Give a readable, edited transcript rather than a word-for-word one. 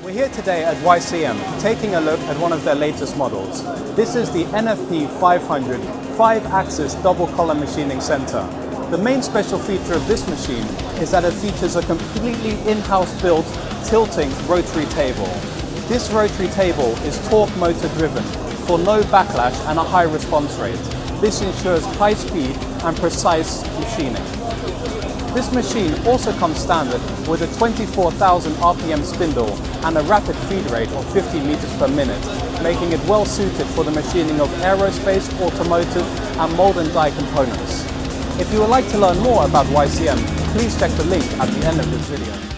We're here today at YCM, taking a look at one of their latest models. This is the NFP 500 5-axis double column machining center. The main special feature of this machine is that it features a completely in-house built tilting rotary table. This rotary table is torque motor driven for low backlash and a high response rate. This ensures high speed and precise machining. This machine also comes standard with a 24,000 RPM spindle and a rapid feed rate of 50 meters per minute, making it well suited for the machining of aerospace, automotive and mold and die components. If you would like to learn more about YCM, please check the link at the end of this video.